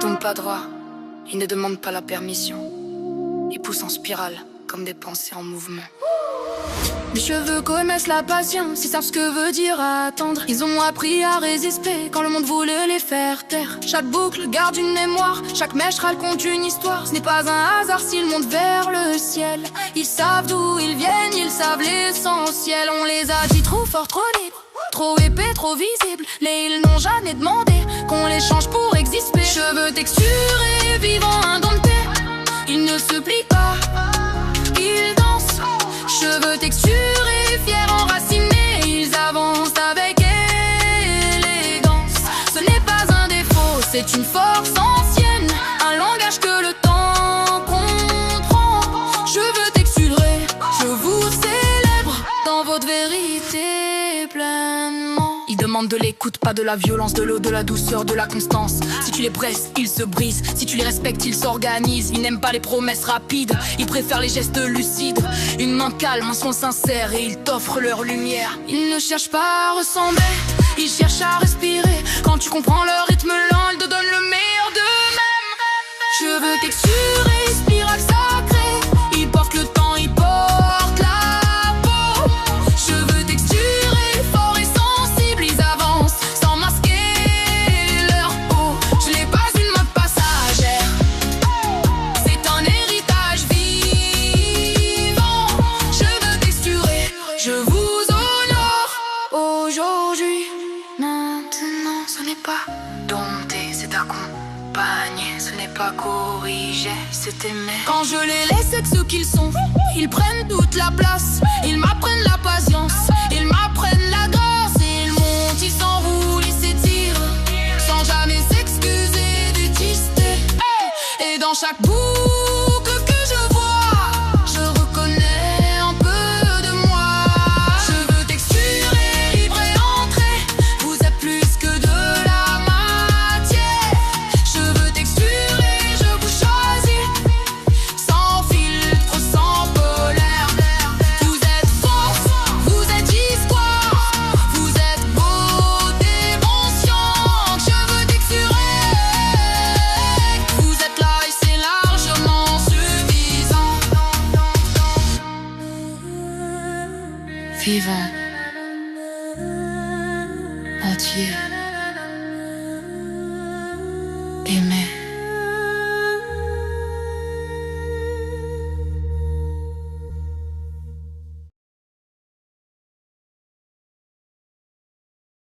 tournent pas droit, ils ne demandent pas la permission. Ils poussent en spirale, comme des pensées en mouvement. Mes cheveux connaissent la patience, ils savent ce que veut dire attendre. Ils ont appris à résister quand le monde voulait les faire taire. Chaque boucle garde une mémoire, chaque mèche raconte une histoire. Ce n'est pas un hasard s'ils montent vers le ciel. Ils savent d'où ils viennent, ils savent l'essentiel. On les a dit trop fort, trop libre, trop épais, trop visible. Mais ils n'ont jamais demandé qu'on les change pour exister. Cheveux texturés, vivant indomptés, ils ne se plient pas, ils dansent. Cheveux texturés, fiers, enracinés, ils avancent avec élégance. Ce n'est pas un défaut, c'est une force ancienne, un langage que le temps comprend. Cheveux texturés, je vous célèbre dans votre vérité pleinement. Ils demandent de l'écoute, pas de la violence, de l'eau, de la douceur, de la constance. Si tu les presses, ils se brisent. Si tu les respectes, ils s'organisent. Ils n'aiment pas les promesses rapides, ils préfèrent les gestes lucides. Une main calme, un son sincère, et ils t'offrent leur lumière. Ils ne cherchent pas à ressembler, ils cherchent à respirer. Quand tu comprends leur rythme lent, ils te donnent le meilleur d'eux-mêmes. Cheveux texturés, spirale sacrée, ils portent le temps, ils portent la peau. Cheveux texturés, je vous honore aujourd'hui. Maintenant, ce n'est pas dompter, c'est accompagner. Ce n'est pas corriger, c'est aimer. Quand je les laisse être ce qu'ils sont, ils prennent toute la place. Ils m'apprennent la patience, ils m'apprennent la grâce. Ils montent, ils s'enroulent, ils s'étirent, sans jamais s'excuser d'exister. Et dans chaque boucle que je vois, je reconnais un peu de moi. Cheveux texturés, libre et entrés, vous êtes plus que de la matière. Cheveux texturés, je vous choisis, sans filtre, sans polaire. Vous êtes force, vous êtes histoire, vous êtes beauté consciente. Cheveux texturés, vous êtes là et c'est largement suffisant. Vivant, entier.